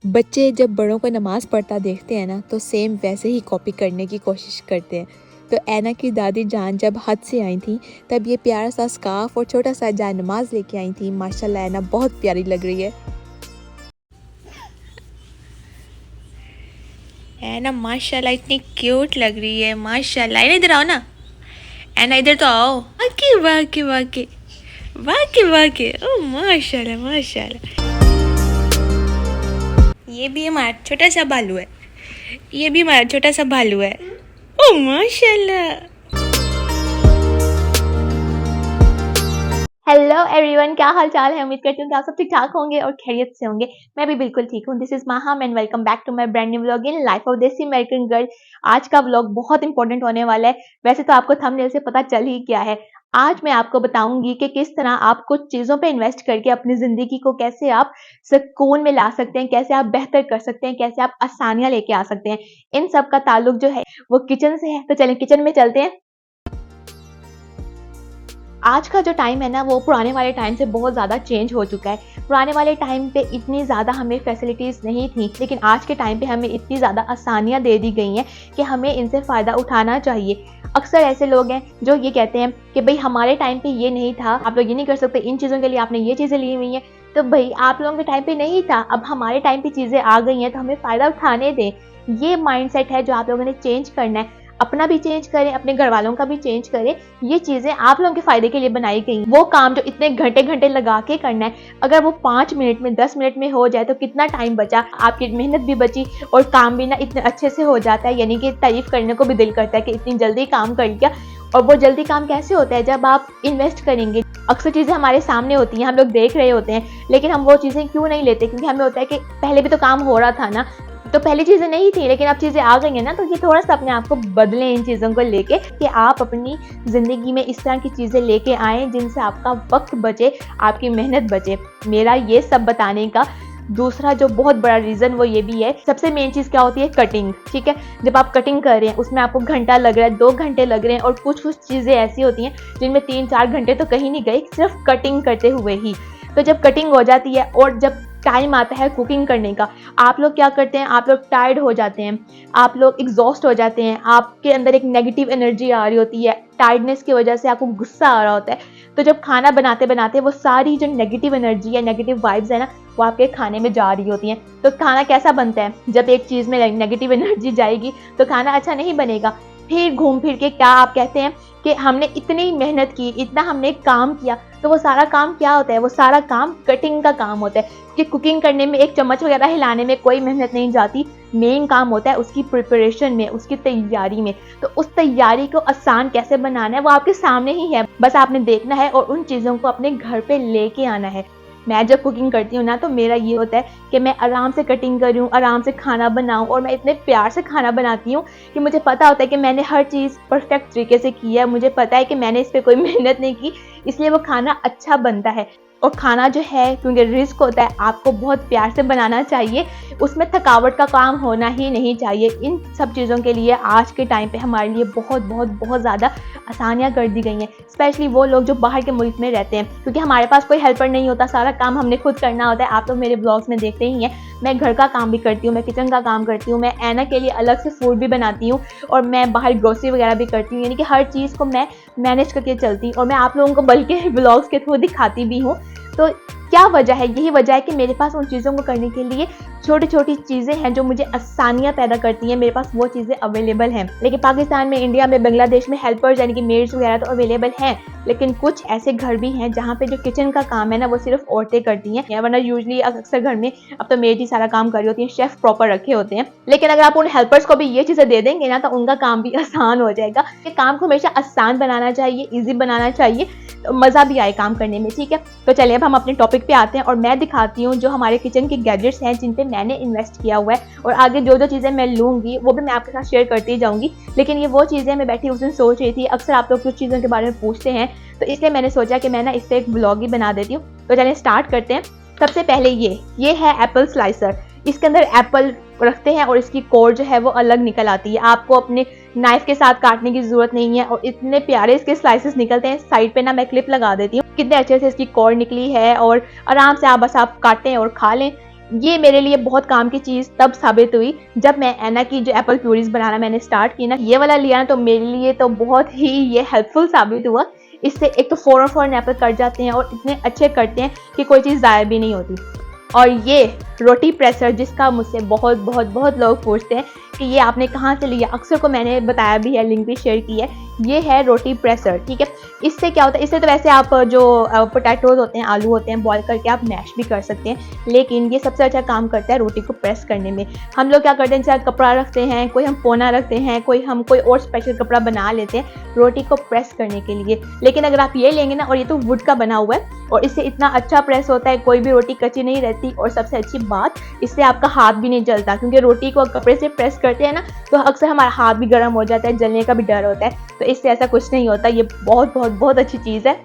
बच्चे जब बड़ों को नमाज़ पढ़ता देखते हैं ना, तो सेम वैसे ही कॉपी करने की कोशिश करते हैं। तो ऐना की दादी जान जब हज से आई थी, तब ये प्यारा सा स्कार्फ और छोटा सा जान नमाज लेके आई थी। माशाल्लाह ऐना बहुत प्यारी लग रही है। ऐना माशाल्लाह इतनी क्यूट लग रही है। माशाल्लाह ऐना इधर आओ ना, ऐना इधर तो आओ। वाके वाके वाके वाके वाके, ओ माशाल्लाह माशाल्लाह। ये भी हमारा छोटा सा भालू है, ये भी हमारा छोटा सा भालू है। ओ माशाल्लाह। हेलो एवरीवन, क्या हाल चाल है। उम्मीद करती हूँ कि आप सब ठीक ठाक होंगे और खैरियत से होंगे। मैं भी बिल्कुल ठीक हूँ। This is Maham and welcome back to my brand new vlog in life of desi American girl. आज का व्लॉग बहुत इंपॉर्टेंट होने वाला है। वैसे तो आपको थंबनेल से पता चल ही क्या है। आज मैं आपको बताऊंगी कि किस तरह आप कुछ चीजों पे इन्वेस्ट करके अपनी जिंदगी को कैसे आप सुकून में ला सकते हैं, कैसे आप बेहतर कर सकते हैं, कैसे आप आसानियां लेके आ सकते हैं। इन सब का ताल्लुक जो है वो किचन से है। तो चलें किचन में चलते हैं। आज का जो टाइम है ना, वो पुराने वाले टाइम से बहुत ज़्यादा चेंज हो चुका है। पुराने वाले टाइम पे इतनी ज़्यादा हमें फैसिलिटीज़ नहीं थी, लेकिन आज के टाइम पे हमें इतनी ज़्यादा आसानियाँ दे दी गई हैं कि हमें इनसे फ़ायदा उठाना चाहिए। अक्सर ऐसे लोग हैं जो ये कहते हैं कि भाई हमारे टाइम पे ये नहीं था, आप लोग ये नहीं कर सकते, इन चीज़ों के लिए आपने ये चीज़ें ली हुई हैं। तो भाई आप लोगों के टाइम पे नहीं था, अब हमारे टाइम पे चीज़ें आ गई हैं तो हमें फ़ायदा उठाने दें। ये माइंडसेट है जो आप लोगों ने चेंज करना है। अपना भी चेंज करें, अपने घर वालों का भी चेंज करें। ये चीजें आप लोगों के फायदे के लिए बनाई गई। वो काम जो इतने घंटे घंटे लगा के करना है, अगर वो 5 मिनट में 10 मिनट में हो जाए तो कितना टाइम बचा, आपकी मेहनत भी बची और काम भी ना इतने अच्छे से हो जाता है। यानी कि तारीफ करने को भी दिल करता है कि इतनी जल्दी काम कर लिया। और वो जल्दी काम कैसे होता है, जब आप इन्वेस्ट करेंगे। अक्सर चीजें हमारे सामने होती हैं, हम लोग देख रहे होते हैं, लेकिन हम वो चीजें क्यों नहीं लेते, क्योंकि हमें होता है कि पहले भी तो काम हो रहा था ना। तो पहले चीजें नहीं थी, लेकिन अब चीजें आ गई हैं ना, तो ये थोड़ा सा अपने आप को बदलें इन चीजों को लेके कि आप अपनी जिंदगी में इस तरह की चीजें लेके आए जिनसे आपका वक्त बचे, आपकी मेहनत बचे। मेरा ये सब बताने का दूसरा जो बहुत बड़ा रीजन वो ये भी है। सबसे मेन चीज क्या होती है, कटिंग। ठीक है, जब आप कटिंग कर रहे हैं उसमें आपको घंटा लग रहा है, 2 घंटे लग रहे हैं, और कुछ कुछ चीजें ऐसी होती हैं जिनमें 3-4 घंटे तो कहीं नहीं गए, सिर्फ कटिंग करते हुए ही। तो जब कटिंग हो जाती है और जब टाइम आता है कुकिंग करने का, आप लोग क्या करते हैं, आप लोग टायर्ड हो जाते हैं, आप लोग एग्जॉस्ट हो जाते हैं, आपके अंदर एक नेगेटिव एनर्जी आ रही होती है, टायर्डनेस की वजह से आपको गुस्सा आ रहा होता है। तो जब खाना बनाते बनाते वो सारी जो नेगेटिव एनर्जी है, नेगेटिव वाइब्स है ना, वो आपके खाने में जा रही होती हैं। तो खाना कैसा बनता है, जब एक चीज़ में नेगेटिव एनर्जी जाएगी तो खाना अच्छा नहीं बनेगा। फिर घूम फिर के क्या आप कहते हैं कि हमने इतनी मेहनत की, इतना हमने काम किया, तो वो सारा काम क्या होता है, वो सारा काम कटिंग का काम होता है। कि कुकिंग करने में एक चम्मच वगैरह हिलाने में कोई मेहनत नहीं जाती, मेन काम होता है उसकी प्रिपरेशन में, उसकी तैयारी में। तो उस तैयारी को आसान कैसे बनाना है वो आपके सामने ही है, बस आपने देखना है और उन चीज़ों को अपने घर पे लेके आना है। मैं जब कुकिंग करती हूँ ना, तो मेरा ये होता है कि मैं आराम से कटिंग करूँ, आराम से खाना बनाऊँ, और मैं इतने प्यार से खाना बनाती हूँ कि मुझे पता होता है कि मैंने हर चीज़ परफेक्ट तरीके से की है। मुझे पता है कि मैंने इस पर कोई मेहनत नहीं की, इसलिए वो खाना अच्छा बनता है। और खाना जो है, क्योंकि रिस्क होता है, आपको बहुत प्यार से बनाना चाहिए, उसमें थकावट का काम होना ही नहीं चाहिए। इन सब चीज़ों के लिए आज के टाइम पे हमारे लिए बहुत बहुत बहुत ज़्यादा आसानियाँ कर दी गई हैं। स्पेशली वो लोग जो बाहर के मुल्क में रहते हैं, क्योंकि हमारे पास कोई हेल्पर नहीं होता, सारा काम हमने खुद करना होता है। आप लोग मेरे ब्लॉग्स में देखते ही हैं, मैं घर का काम भी करती हूँ, मैं किचन का काम करती हूँ, मैं ऐना के लिए अलग से फूड भी बनाती हूँ, और मैं बाहर ग्रोसरी वगैरह भी करती हूँ। यानी कि हर चीज़ को मैं मैनेज करके चलती हूँ, और मैं आप लोगों को बल्कि ब्लॉग्स के थ्रू दिखाती भी हूँ। तो क्या वजह है, यही वजह है कि मेरे पास उन चीज़ों को करने के लिए छोटी छोटी चीज़ें हैं जो मुझे आसानियाँ पैदा करती हैं। मेरे पास वो चीज़ें अवेलेबल हैं। लेकिन पाकिस्तान में, इंडिया में, बांग्लादेश में हेल्पर्स यानी कि मेड्स वगैरह तो अवेलेबल हैं, लेकिन कुछ ऐसे घर भी हैं जहाँ पे जो किचन का काम है ना, वो सिर्फ औरतें करती हैं, या वरना यूजली अक्सर घर में अब तो मेड ही सारा काम कर रही होती है, शेफ प्रॉपर रखे होते हैं। लेकिन अगर आप उन हेल्पर्स को भी ये चीज़ें दे देंगे ना, तो उनका काम भी आसान हो जाएगा। ये काम को हमेशा आसान बनाना चाहिए, ईजी बनाना चाहिए, तो मज़ा भी आए काम करने में। ठीक है, तो चलिए अब हम अपने टॉपिक पे आते हैं और मैं दिखाती हूँ जो हमारे किचन के गैजेट्स हैं जिन पे मैंने इन्वेस्ट किया हुआ है, और आगे जो जो चीज़ें मैं लूँगी वो भी मैं आपके साथ शेयर करती जाऊँगी। लेकिन ये वो चीज़ें मैं बैठी उस दिन सोच रही थी, अक्सर आप लोग कुछ चीज़ों के बारे में पूछते हैं, तो इसलिए मैंने सोचा कि मैं ना इस पर एक ब्लॉग ही बना देती हूँ। तो चलिए स्टार्ट करते हैं। सबसे पहले ये है एप्पल स्लाइसर। इसके अंदर एप्पल रखते हैं और इसकी कोर जो है वो अलग निकल आती है, आपको अपने नाइफ के साथ काटने की जरूरत नहीं है, और इतने प्यारे इसके स्लाइसेस निकलते हैं। साइड पे ना मैं क्लिप लगा देती हूँ, कितने अच्छे से इसकी कोर निकली है, और आराम से आप बस आप काटें और खा लें। ये मेरे लिए बहुत काम की चीज़ तब साबित हुई जब मैं एना की जो एप्पल प्यूरीज बनाना मैंने स्टार्ट की ना, ये वाला लिया ना, तो मेरे लिए तो बहुत ही ये हेल्पफुल साबित हुआ। इससे एक तो फ़ौरन एप्पल कट जाते हैं और इतने अच्छे कटते हैं कि कोई चीज़ ज़ाया भी नहीं होती। और ये रोटी प्रेसर, जिसका मुझसे बहुत बहुत बहुत लोग पूछते हैं कि ये आपने कहाँ से लिया, अक्सर को मैंने बताया भी है, लिंक भी शेयर की है। ये है रोटी प्रेसर, ठीक है। इससे क्या होता है, इससे तो वैसे आप जो पोटैटोज होते हैं, आलू होते हैं, बॉईल करके आप मैश भी कर सकते हैं, लेकिन ये सबसे अच्छा काम करता है रोटी को प्रेस करने में। हम लोग क्या करते हैं, चाहे कपड़ा रखते हैं, कोई हम पोना रखते हैं, कोई और स्पेशल कपड़ा बना लेते हैं रोटी को प्रेस करने के लिए। लेकिन अगर आप ये लेंगे ना, और ये तो वुड का बना हुआ है और इससे इतना अच्छा प्रेस होता है, कोई भी रोटी कच्ची नहीं रहती। और सबसे अच्छी बात, इससे आपका हाथ भी नहीं जलता, क्योंकि रोटी को कपड़े से प्रेस करते हैं ना, तो अक्सर हमारा हाथ भी गर्म हो जाता है, जलने का भी डर होता है। तो इससे ऐसा कुछ नहीं होता, ये बहुत बहुत बहुत अच्छी चीज़ है।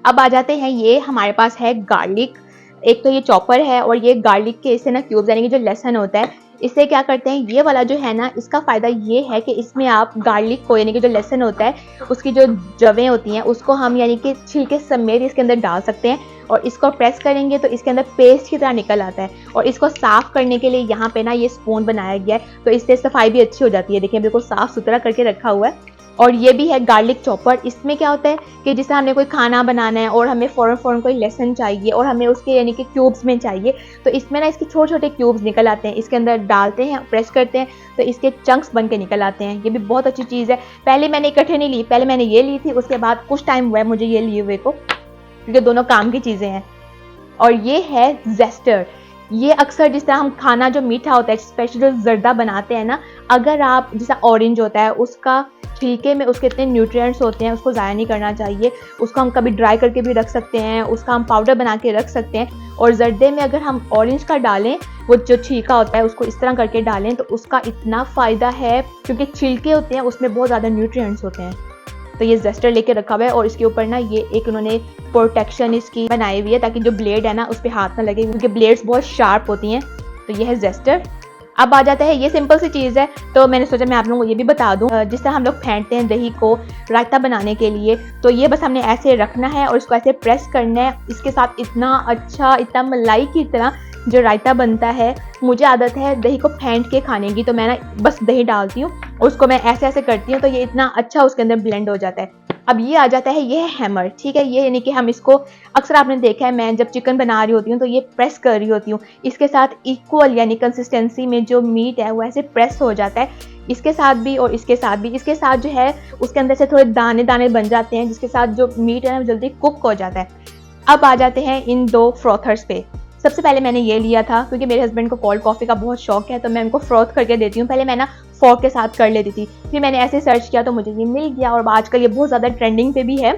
अब आ जाते हैं, ये हमारे पास है गार्लिक। एक तो ये चॉपर है और ये गार्लिक के इससे ना क्यूब्स, यानी कि जो लहसुन होता है, इससे क्या करते हैं, ये वाला जो है ना, इसका फ़ायदा ये है कि इसमें आप गार्लिक को, यानी कि जो लहसुन होता है, उसकी जो जवें होती हैं, उसको हम यानी कि छिलके समेत इसके अंदर डाल सकते हैं और इसको प्रेस करेंगे तो इसके अंदर पेस्ट की तरह निकल आता है। और इसको साफ़ करने के लिए यहाँ पे ना ये स्पून बनाया गया है, तो इससे सफाई भी अच्छी हो जाती है। देखिए बिल्कुल साफ़ सुथरा करके रखा हुआ है। और ये भी है गार्लिक चॉपर। इसमें क्या होता है कि जैसे हमने कोई खाना बनाना है और हमें फ़ौरन कोई लहसुन चाहिए और हमें उसके यानी कि क्यूब्स में चाहिए, तो इसमें ना इसके छोटे छोटे क्यूब्स निकल आते हैं, इसके अंदर डालते हैं, प्रेस करते हैं, तो इसके चंक्स बन के निकल आते हैं। ये भी बहुत अच्छी चीज़ है। पहले मैंने इकट्ठे नहीं ली, पहले मैंने ये ली थी, उसके बाद कुछ टाइम हुआ है मुझे ये लिए हुए को, क्योंकि दोनों काम की चीज़ें हैं। और ये है जेस्टर। ये अक्सर जिस तरह हम खाना जो मीठा होता है, स्पेशल जो जर्दा बनाते हैं ना, अगर आप जैसा ऑरेंज होता है, उसका छिलके में उसके इतने न्यूट्रिएंट्स होते हैं, उसको ज़ाया नहीं करना चाहिए। उसको हम कभी ड्राई करके भी रख सकते हैं, उसका हम पाउडर बना के रख सकते हैं। और जर्दे में अगर हम ऑरेंज का डालें, वो जो छिलका होता है उसको इस तरह करके डालें, तो उसका इतना फ़ायदा है, क्योंकि छिलके होते हैं उसमें बहुत ज़्यादा न्यूट्रिएंट्स होते हैं। तो ये जेस्टर लेके रखा हुआ है और इसके ऊपर ना ये एक उन्होंने प्रोटेक्शन इसकी बनाई हुई है, ताकि जो ब्लेड है ना उस पर हाथ ना लगे, क्योंकि ब्लेड्स बहुत शार्प होती हैं। तो ये है जेस्टर। अब आ जाता है, ये सिंपल सी चीज़ है, तो मैंने सोचा मैं आप लोगों को ये भी बता दूं। जिस तरह हम लोग फेंटते हैं दही को रायता बनाने के लिए, तो ये बस हमने ऐसे रखना है और इसको ऐसे प्रेस करना है। इसके साथ इतना अच्छा, इतना मलाई की तरह जो रायता बनता है। मुझे आदत है दही को फेंट के खाने की, तो मैं ना बस दही डालती हूँ, उसको मैं ऐसे ऐसे करती हूँ, तो ये इतना अच्छा उसके अंदर ब्लेंड हो जाता है। अब ये आ जाता है, ये है हैमर, ठीक है। ये यानी कि हम इसको, अक्सर आपने देखा है मैं जब चिकन बना रही होती हूँ तो ये प्रेस कर रही होती हूँ, इसके साथ इक्वल यानी कंसिस्टेंसी में जो मीट है वो ऐसे प्रेस हो जाता है, इसके साथ भी और इसके साथ भी। इसके साथ जो है उसके अंदर से थोड़े दाने दाने बन जाते हैं, जिसके साथ जो मीट है ना जल्दी कुक हो जाता है। अब आ जाते हैं इन दो फ्रॉथर्स पे। सबसे पहले मैंने ये लिया था क्योंकि मेरे हस्बैंड को कोल्ड कॉफ़ी का बहुत शौक है, तो मैं उनको फ्रॉथ करके देती हूँ। पहले मैं ना फॉर्क के साथ कर लेती थी, फिर मैंने ऐसे सर्च किया तो मुझे ये मिल गया और आजकल ये बहुत ज़्यादा ट्रेंडिंग पे भी है।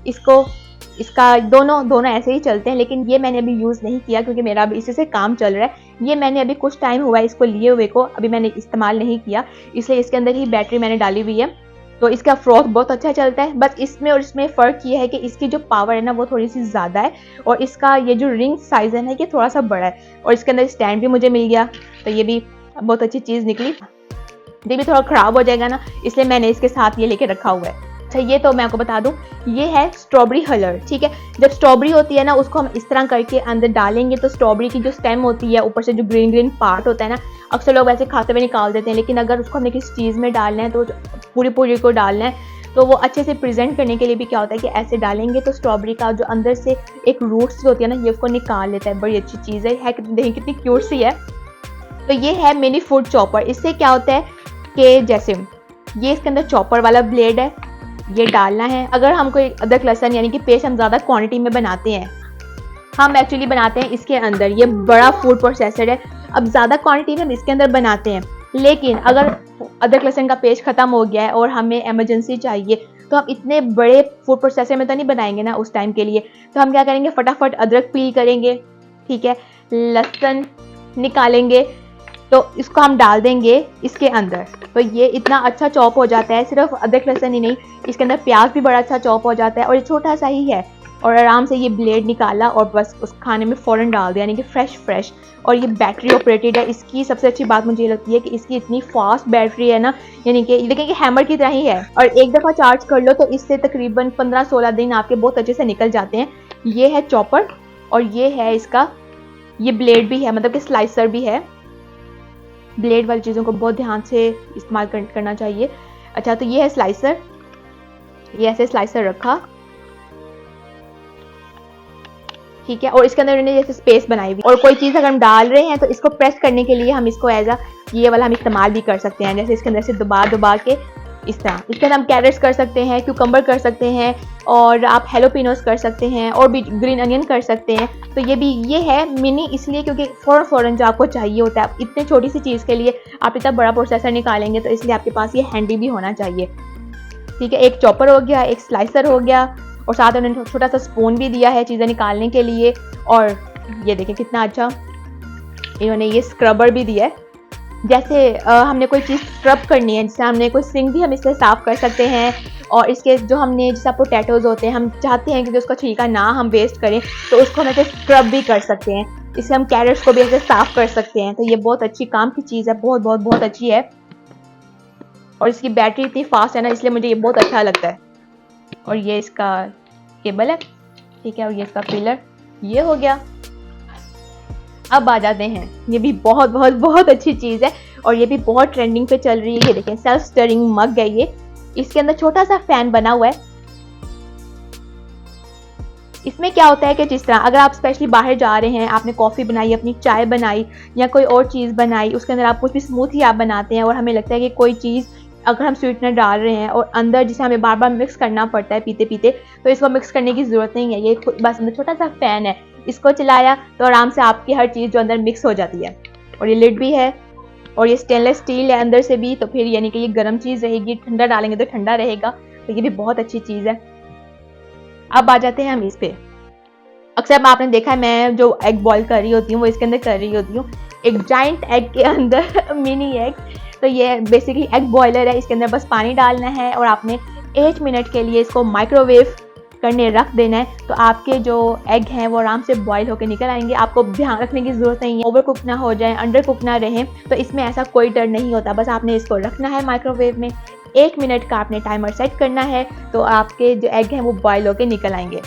इसका दोनों ऐसे ही चलते हैं, लेकिन ये मैंने अभी यूज़ नहीं किया क्योंकि मेरा अभी इसी से काम चल रहा है। ये मैंने अभी कुछ टाइम हुआ है इसको लिए हुए को, अभी मैंने इस्तेमाल नहीं किया, इसलिए इसके अंदर ही बैटरी मैंने डाली हुई है, तो इसका फ्रॉथ बहुत अच्छा चलता है। बस इसमें और इसमें फ़र्क ये है कि इसकी जो पावर है ना वो थोड़ी सी ज़्यादा है और इसका ये जो रिंग साइज़ है ना ये थोड़ा सा बड़ा है। और इसके अंदर स्टैंड भी मुझे मिल गया, तो ये भी बहुत अच्छी चीज़ निकली। ये भी थोड़ा ख़राब हो जाएगा ना, इसलिए मैंने इसके साथ ये लेके रखा हुआ है। अच्छा, ये तो मैं आपको बता दूं, ये है स्ट्रॉबेरी हलर, ठीक है। जब स्ट्रॉबेरी होती है ना, उसको हम इस तरह करके अंदर डालेंगे तो स्ट्रॉबेरी की जो स्टेम होती है, ऊपर से जो ग्रीन ग्रीन पार्ट होता है ना, अक्सर लोग वैसे खाते हुए निकाल देते हैं, लेकिन अगर उसको हमने किसी चीज़ में डालना है तो पूरी पूरी को डालना है, तो वो अच्छे से प्रेजेंट करने के लिए भी क्या होता है कि ऐसे डालेंगे तो स्ट्रॉबेरी का जो अंदर से एक रूट्स होती है ना, ये उसको निकाल लेता है। बड़ी अच्छी चीज़ है देखिए कितनी क्यूट सी है। तो ये है मिनी फूड चॉपर। इससे क्या होता है कि जैसे ये इसके अंदर चॉपर वाला ब्लेड है, ये डालना है। अगर हम कोई अदरक लहसुन यानी कि पेस्ट हम ज़्यादा क्वांटिटी में बनाते हैं, हम एक्चुअली बनाते हैं इसके अंदर, ये बड़ा फूड प्रोसेसर है, अब ज़्यादा क्वांटिटी में हम इसके अंदर बनाते हैं। लेकिन अगर अदरक लहसुन का पेस्ट ख़त्म हो गया है और हमें इमरजेंसी चाहिए, तो हम इतने बड़े फूड प्रोसेसर में तो नहीं बनाएंगे ना उस टाइम के लिए, तो हम क्या करेंगे, फटाफट अदरक पील करेंगे, ठीक है, लहसुन निकालेंगे, तो इसको हम डाल देंगे इसके अंदर, तो ये इतना अच्छा चॉप हो जाता है। सिर्फ अदरक लहसुन ही नहीं, इसके अंदर प्याज भी बड़ा अच्छा चॉप हो जाता है और ये छोटा सा ही है, और आराम से ये ब्लेड निकाला और बस उस खाने में फ़ौरन डाल दिया, यानी कि फ्रेश। और ये बैटरी ऑपरेटेड है। इसकी सबसे अच्छी बात मुझे ये लगती है कि इसकी इतनी फास्ट बैटरी है ना, यानी कि देखें कि हैमर की तरह ही है, और एक दफ़ा चार्ज कर लो तो इससे तकरीबन 15-16 दिन आपके बहुत अच्छे से निकल जाते हैं। ये है चॉपर और ये है इसका ये ब्लेड भी है, मतलब कि स्लाइसर भी है। ब्लेड वाली चीज़ों को बहुत ध्यान से इस्तेमाल करना चाहिए। अच्छा, तो ये है स्लाइसर, ये ऐसे स्लाइसर रखा, ठीक है। और इसके अंदर उन्होंने जैसे स्पेस बनाई हुई, और कोई चीज़ अगर हम डाल रहे हैं तो इसको प्रेस करने के लिए हम इसको एज अ ये वाला हम इस्तेमाल भी कर सकते हैं, जैसे इसके अंदर से दबा दबा के इस तरह। इसके अंदर हम कैरेट्स कर सकते हैं, क्यूकम्बर कर सकते हैं, और आप हेलोपिनोस कर सकते हैं, और भी ग्रीन अनियन कर सकते हैं। तो ये है मिनी इसलिए क्योंकि फ़ौरन जो आपको चाहिए होता है, इतने छोटी सी चीज़ के लिए आप इतना बड़ा प्रोसेसर निकालेंगे, तो इसलिए आपके पास ये हैंडी भी होना चाहिए, ठीक है। एक चॉपर हो गया, एक स्लाइसर हो गया, और साथ उन्होंने छोटा सा स्पून भी दिया है चीज़ें निकालने के लिए। और ये देखें कितना अच्छा इन्होंने ये स्क्रबर भी दिया है, जैसे हमने कोई चीज़ स्क्रब करनी है, जैसे हमने कोई सिंक भी हम इससे साफ़ कर सकते हैं। और इसके जो हमने जैसा पोटैटोज़ होते हैं, हम चाहते हैं कि उसका छिलका ना हम वेस्ट करें, तो उसको हम ऐसे स्क्रब भी कर सकते हैं। इससे हम कैरेट्स को भी ऐसे साफ़ कर सकते हैं। तो ये बहुत अच्छी काम की चीज़ है, बहुत बहुत बहुत अच्छी है। और इसकी बैटरी इतनी फास्ट है ना, इसलिए मुझे ये बहुत अच्छा लगता है। और ये इसका केबल है, ठीक है। और ये इसका पिलर, ये हो गया। अब आ जाते हैं, ये भी बहुत बहुत बहुत अच्छी चीज़ है, और ये भी बहुत ट्रेंडिंग पे चल रही है। ये देखें, सेल्फ स्टीयरिंग मग है ये। इसके अंदर छोटा सा फैन बना हुआ है। इसमें क्या होता है कि जिस तरह अगर आप स्पेशली बाहर जा रहे हैं, आपने कॉफ़ी बनाई, अपनी चाय बनाई, या कोई और चीज़ बनाई, उसके अंदर आप कुछ भी स्मूथी आप बनाते हैं, और हमें लगता है कि कोई चीज़ अगर हम स्वीटनर डाल रहे हैं और अंदर जिसे हमें बार बार मिक्स करना पड़ता है पीते पीते, तो इसको मिक्स करने की ज़रूरत नहीं है। ये बस अंदर छोटा सा फ़ैन है, इसको चलाया तो आराम से आपकी हर चीज़ जो अंदर मिक्स हो जाती है। और ये लिड भी है, और ये स्टेनलेस स्टील है अंदर से भी, तो फिर यानी कि ये गर्म चीज़ रहेगी, ठंडा डालेंगे तो ठंडा रहेगा। तो ये भी बहुत अच्छी चीज़ है। अब आ जाते हैं हम इस पे। अक्सर आपने देखा है, मैं जो एग बॉईल कर रही होती हूँ वो इसके अंदर कर रही होती हूँ, एक जाइंट एग के अंदर मिनी एग। तो ये बेसिकली एग बॉयलर है, इसके अंदर बस पानी डालना है, और आपने 8 मिनट के लिए इसको माइक्रोवेव करने रख देना है। तो आपके जो एग हैं वो आराम से बॉईल होकर निकल आएंगे। आपको ध्यान रखने की ज़रूरत नहीं है, ओवर कुक ना हो जाए, अंडर कुक ना रहे, तो इसमें ऐसा कोई डर नहीं होता। बस आपने इसको रखना है माइक्रोवेव में, 1 मिनट का आपने टाइमर सेट करना है, तो आपके जो एग हैं वो बॉयल होकर निकल आएंगे।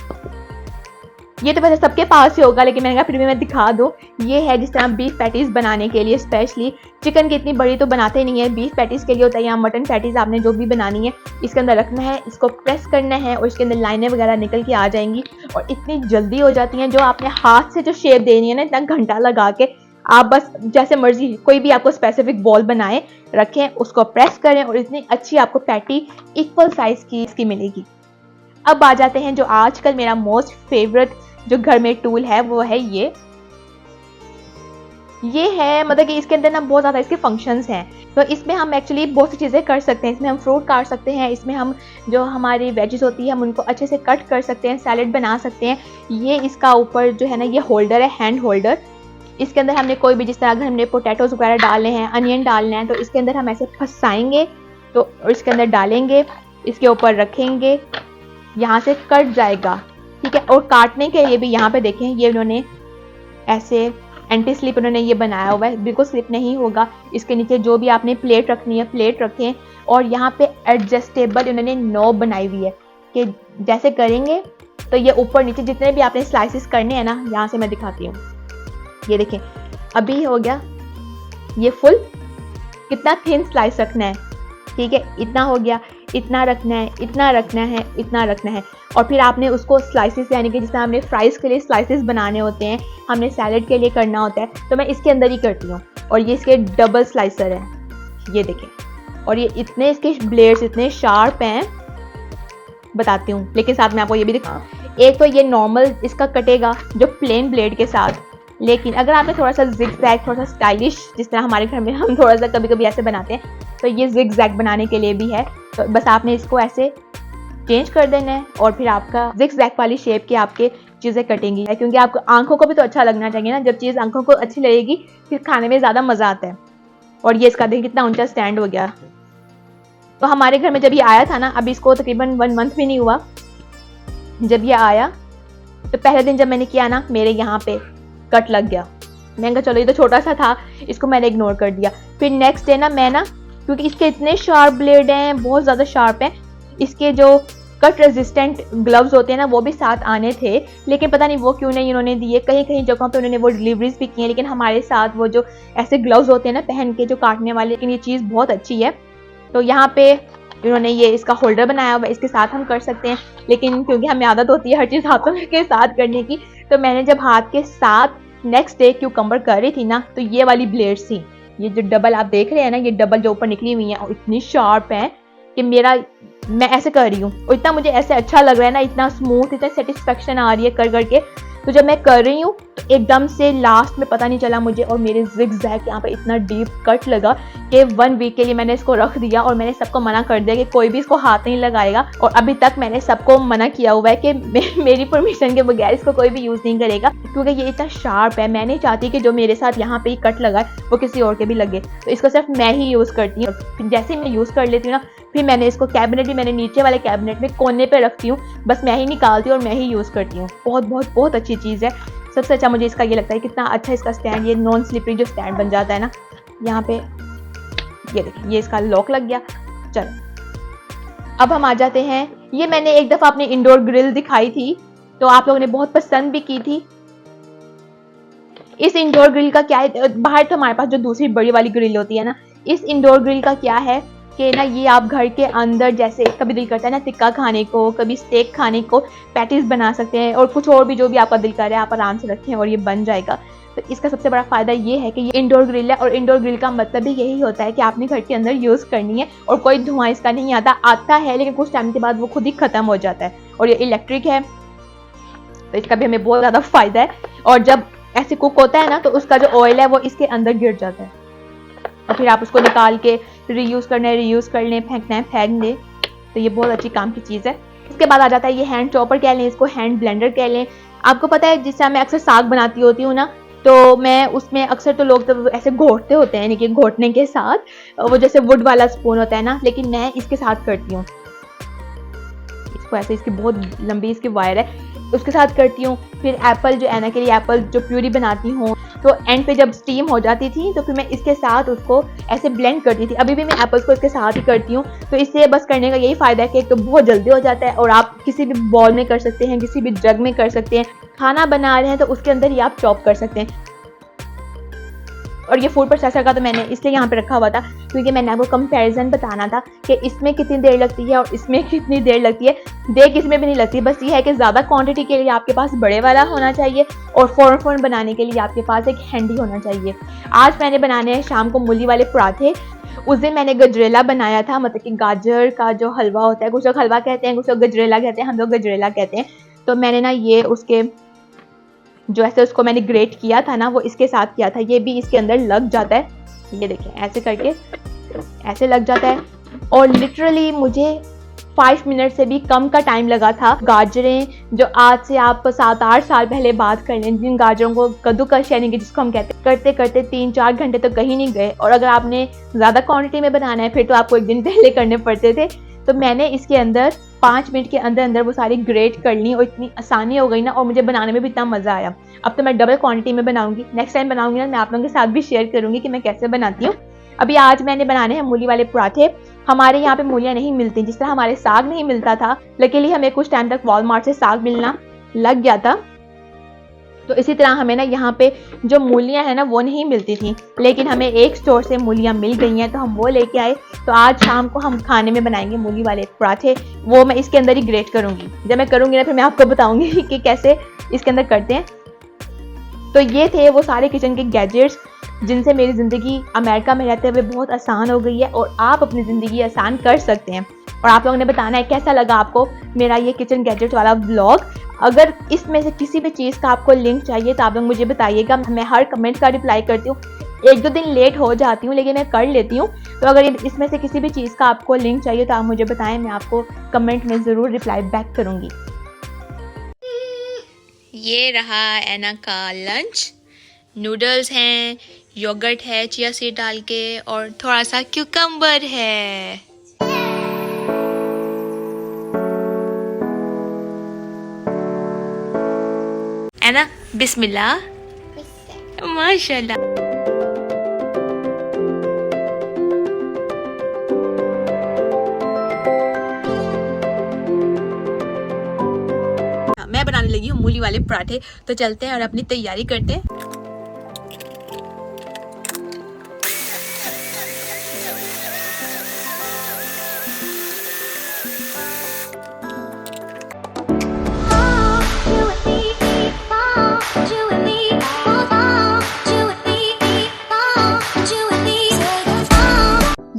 ये तो वैसे सबके पास ही होगा, लेकिन मैंने कहा फिर भी मैं दिखा दूँ। ये है जिस तरह बीफ पैटीज़ बनाने के लिए, स्पेशली चिकन की इतनी बड़ी तो बनाते नहीं है, बीफ पैटीज़ के लिए होता है, या मटन पैटीज़ आपने जो भी बनानी है इसके अंदर रखना है, इसको प्रेस करना है, और इसके अंदर लाइनें वगैरह निकल के आ जाएंगी, और इतनी जल्दी हो जाती हैं। जो आपने हाथ से जो शेप देनी है ना, इतना घंटा लगा के, आप बस जैसे मर्जी कोई भी आपको स्पेसिफिक बॉल बनाए रखें, उसको प्रेस करें, और इतनी अच्छी आपको पैटी इक्वल साइज़ की इसकी मिलेगी। अब आ जाते हैं जो आजकल मेरा मोस्ट फेवरेट जो घर में टूल है, वो है ये है, मतलब कि इसके अंदर ना बहुत ज़्यादा इसके फंक्शंस हैं। तो इसमें हम एक्चुअली बहुत सी चीज़ें कर सकते हैं। इसमें हम फ्रूट काट सकते हैं, इसमें हम जो हमारी वेजेस होती है हम उनको अच्छे से कट कर सकते हैं, सैलेड बना सकते हैं। ये इसका ऊपर जो है ना, ये होल्डर है, हैंड होल्डर। इसके अंदर हमने कोई भी, जिस तरह अगर हमने पोटैटोज़ वगैरह डालने हैं, अनियन डालना है, तो इसके अंदर हम ऐसे फंसाएंगे, तो इसके अंदर डालेंगे, इसके ऊपर रखेंगे, यहाँ से कट जाएगा, ठीक है। और काटने के लिए भी यहाँ पे देखें, ये उन्होंने ऐसे एंटी स्लिप उन्होंने ये बनाया हुआ है, बिल्कुल स्लिप नहीं होगा। इसके नीचे जो भी आपने प्लेट रखनी है प्लेट रखें, और यहाँ पे एडजस्टेबल उन्होंने नॉब बनाई हुई है कि जैसे करेंगे तो ये ऊपर नीचे जितने भी आपने स्लाइसेस करने हैं ना, यहाँ से मैं दिखाती हूँ, ये देखें अभी हो गया ये फुल, कितना थिन स्लाइस रखना है, ठीक है, इतना हो गया, इतना रखना है, इतना रखना है, इतना रखना है। और फिर आपने उसको स्लाइसेस, यानी कि जिसमें हमने फ्राइज़ के लिए स्लाइसेस बनाने होते हैं, हमने सैलड के लिए करना होता है, तो मैं इसके अंदर ही करती हूँ। और ये इसके डबल स्लाइसर है, ये देखें, और ये इतने इसके ब्लेड्स इतने शार्प हैं, बताती हूँ, लेकिन साथ में आपको ये भी दिखा। एक तो ये नॉर्मल इसका कटेगा जो प्लेन ब्लेड के साथ, लेकिन अगर आपने थोड़ा सा जिग-जैग, थोड़ा सा स्टाइलिश, जिस तरह हमारे घर में हम थोड़ा सा कभी कभी ऐसे बनाते हैं, तो ये जिग-जैग बनाने के लिए भी है। तो बस आपने इसको ऐसे चेंज कर देना है, और फिर आपका जिग-जैग वाली शेप की आपके चीज़ें कटेंगी, क्योंकि आपको आंखों को भी तो अच्छा लगना चाहिए ना। जब चीज़ आंखों को अच्छी लगेगी फिर खाने में ज़्यादा मज़ा आता है। और ये इसका देखिए कितना ऊंचा स्टैंड हो गया। तो हमारे घर में जब ये आया था ना, अभी इसको तकरीबन 1 मंथ भी नहीं हुआ, जब ये आया तो पहले दिन जब मैंने किया ना, मेरे यहाँ पे कट लग गया। मैंने कहा चलो ये तो छोटा सा था, इसको मैंने इग्नोर कर दिया। फिर नेक्स्ट डे ना मैं ना, क्योंकि इसके इतने शार्प ब्लेड हैं, बहुत ज़्यादा शार्प हैं, इसके जो कट रेजिस्टेंट ग्लव्स होते हैं ना, वो भी साथ आने थे, लेकिन पता नहीं वो क्यों नहीं इन्होंने दिए। कहीं कहीं जगहों पे उन्होंने वो डिलीवरीज भी की हैं, लेकिन हमारे साथ वो जो ऐसे ग्लव्स होते हैं ना पहन के जो काटने वाले, लेकिन ये चीज़ बहुत अच्छी है। तो यहाँ पे इन्होंने ये इसका होल्डर बनाया हुआ है, इसके साथ हम कर सकते हैं, लेकिन क्योंकि हमें आदत होती है हर चीज़ हाथों के साथ करने की, तो मैंने जब हाथ के साथ नेक्स्ट डे क्यूकम्बर कर रही थी ना, तो ये वाली ब्लेड्स थी, ये जो डबल आप देख रहे हैं ना, ये डबल जो ऊपर निकली हुई है और इतनी शार्प है कि मैं ऐसे कर रही हूँ और इतना मुझे ऐसे अच्छा लग रहा है ना, इतना स्मूथ, इतना सेटिस्फेक्शन आ रही है कर करके। तो जब मैं कर रही हूँ तो एकदम से लास्ट में पता नहीं चला मुझे, और मेरे जिगजैग यहाँ पे इतना डीप कट लगा कि 1 वीक के लिए मैंने इसको रख दिया और मैंने सबको मना कर दिया कि कोई भी इसको हाथ नहीं लगाएगा। और अभी तक मैंने सबको मना किया हुआ है कि मेरी परमिशन के बगैर इसको कोई भी यूज़ नहीं करेगा, क्योंकि ये इतना शार्प है। मैं नहीं चाहती कि जो मेरे साथ यहाँ पे कट लगा है वो किसी और के भी लगे, तो इसको सिर्फ मैं ही यूज़ करती हूँ। जैसे ही मैं यूज़ कर लेती हूँ ना, फिर मैंने इसको कैबिनेट भी, मैंने नीचे वाले कैबिनेट में कोने पे रखती हूँ, बस मैं ही निकालती हूँ और मैं ही यूज़ करती हूँ। बहुत बहुत बहुत अच्छी चीज़ है। सबसे अच्छा मुझे इसका ये लगता है कितना अच्छा इसका स्टैंड, ये नॉन स्लिपरी जो स्टैंड बन जाता है ना, यहाँ पे ये देखिए, ये इसका लॉक लग गया। चलो अब हम आ जाते हैं, ये मैंने एक दफ़ा अपनी इंडोर ग्रिल दिखाई थी, तो आप लोगों ने बहुत पसंद भी की थी। इस इंडोर ग्रिल का क्या है, बाहर तो हमारे पास जो दूसरी बड़ी वाली ग्रिल होती है ना, इस इंडोर ग्रिल का क्या है कि ना, ये आप घर के अंदर जैसे कभी दिल करता है ना टिक्का खाने को, कभी स्टेक खाने को, पैटीज बना सकते हैं और कुछ और भी जो भी आपका दिल कर रहा है आप आराम से रखें और ये बन जाएगा। तो इसका सबसे बड़ा फ़ायदा ये है कि ये इंडोर ग्रिल है, और इंडोर ग्रिल का मतलब भी यही होता है कि आपने घर के अंदर यूज़ करनी है और कोई धुआं इसका नहीं आता है, लेकिन कुछ टाइम के बाद वो खुद ही ख़त्म हो जाता है। और ये इलेक्ट्रिक है, तो इसका भी हमें बहुत ज़्यादा फ़ायदा है। और जब ऐसे कुक होता है ना, तो उसका जो ऑयल है वो इसके अंदर गिर जाता है, और फिर आप उसको निकाल के रीयूज़ करना है रीयूज़ कर लें, फेंकना है फेंक दें। तो ये बहुत अच्छी काम की चीज़ है। इसके बाद आ जाता है ये हैंड चॉपर कह लें, इसको हैंड ब्लेंडर कह लें। आपको पता है जिस टाइम मैं अक्सर साग बनाती होती हूँ ना, तो मैं उसमें अक्सर तो लोग तो ऐसे घोटते होते हैं, लेकिन घोटने के साथ वो जैसे वुड वाला स्पून होता है ना, लेकिन मैं इसके साथ करती हूँ। इसको ऐसे, इसकी बहुत लंबी इसकी वायर है, उसके साथ करती हूँ। फिर एप्पल जो है ना, के लिए एप्पल जो प्यूरी बनाती हूँ, तो एंड पे जब स्टीम हो जाती थी तो फिर मैं इसके साथ उसको ऐसे ब्लेंड करती थी। अभी भी मैं एप्पल्स को इसके साथ ही करती हूँ। तो इससे बस करने का यही फ़ायदा है कि एक तो बहुत जल्दी हो जाता है, और आप किसी भी बॉल में कर सकते हैं, किसी भी जग में कर सकते हैं। खाना बना रहे हैं तो उसके अंदर ही आप चॉप कर सकते हैं। और ये फूड प्रोसेसर का तो मैंने इसलिए यहाँ पे रखा हुआ था क्योंकि मैंने आपको कंपैरिजन बताना था कि इसमें कितनी देर लगती है और इसमें कितनी देर लगती है। देर किसमें भी नहीं लगती, बस ये है कि ज़्यादा क्वांटिटी के लिए आपके पास बड़े वाला होना चाहिए और फ़ौरन बनाने के लिए आपके पास एक हैंडी होना चाहिए। आज मैंने बनाने हैं शाम को मूली वाले पराठे। उस दिन मैंने गजरेला बनाया था, मतलब कि गाजर का जो हलवा होता है, कुछ लोग हलवा कहते हैं, कुछ लोग गजरेला कहते हैं, हम लोग गजरेला कहते हैं। तो मैंने ना ये उसके जो ऐसे उसको मैंने ग्रेट किया था ना, वो इसके साथ किया था। ये भी इसके अंदर लग जाता है, ये देखिए ऐसे करके ऐसे लग जाता है। और लिटरली मुझे 5 मिनट से भी कम का टाइम लगा था। गाजरें जो आज से आप 7-8 साल पहले बात कर लें, जिन गाजरों को कद्दूकस यानी कि जिसको हम कहते हैं, करते करते 3-4 घंटे तो कहीं नहीं गए। और अगर आपने ज़्यादा क्वांटिटी में बनाना है फिर तो आपको एक दिन पहले करने पड़ते थे। तो मैंने इसके अंदर 5 मिनट के अंदर अंदर वो सारी ग्रेट कर ली और इतनी आसानी हो गई ना, और मुझे बनाने में भी इतना मज़ा आया। अब तो मैं डबल क्वांटिटी में बनाऊंगी, नेक्स्ट टाइम बनाऊंगी ना, मैं आप लोगों के साथ भी शेयर करूंगी कि मैं कैसे बनाती हूँ। अभी आज मैंने बनाने हैं मूली वाले पराठे। हमारे यहाँ पे मूलियाँ नहीं मिलती, जिस तरह हमारे साग नहीं मिलता था। लकीली हमें कुछ टाइम तक वॉलमार्ट से साग मिलना लग गया था, तो इसी तरह हमें ना यहाँ पे जो मूलियाँ हैं ना वो नहीं मिलती थी, लेकिन हमें एक स्टोर से मूलियाँ मिल गई हैं, तो हम वो लेके आए। तो आज शाम को हम खाने में बनाएंगे मूली वाले पराठे। वो मैं इसके अंदर ही ग्रेट करूँगी, जब मैं करूँगी ना फिर मैं आपको बताऊँगी कि कैसे इसके अंदर करते हैं। तो ये थे वो सारे किचन के गैजेट्स जिनसे मेरी ज़िंदगी अमेरिका में रहते हुए बहुत आसान हो गई है, और आप अपनी ज़िंदगी आसान कर सकते हैं। और आप लोगों ने बताना है कैसा लगा आपको मेरा ये किचन गैजेट वाला ब्लॉग। अगर इसमें से किसी भी चीज़ का आपको लिंक चाहिए तो आप लोग मुझे बताइएगा, मैं हर कमेंट का रिप्लाई करती हूँ। 1-2 दिन लेट हो जाती हूँ लेकिन मैं कर लेती हूँ। तो अगर इसमें से किसी भी चीज़ का आपको लिंक चाहिए तो आप मुझे बताएं, मैं आपको कमेंट में ज़रूर रिप्लाई बैक करूँगी। ये रहा एना का लंच। नूडल्स हैं, योगर्ट है चिया सीड डाल के, और थोड़ा सा क्यूकम्बर है। एना बिस्मिल्लाह, माशाल्लाह। मूली वाले पराठे। तो चलते हैं और अपनी तैयारी करते हैं।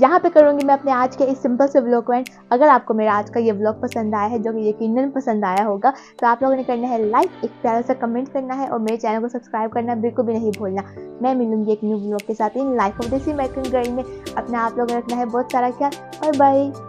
यहाँ पे करूँगी मैं अपने आज के इस सिंपल से व्लॉग को एंड। अगर आपको मेरा आज का ये व्लॉग पसंद आया है, जो कि यकीनन पसंद आया होगा, तो आप लोगों ने करना है लाइक, एक प्यारा सा कमेंट करना है और मेरे चैनल को सब्सक्राइब करना बिल्कुल भी नहीं भूलना। मैं मिलूंगी एक न्यू व्लॉग के साथ इन life of this American girl में। अपना आप लोगों ने रखना है बहुत सारा ख्याल। Bye bye.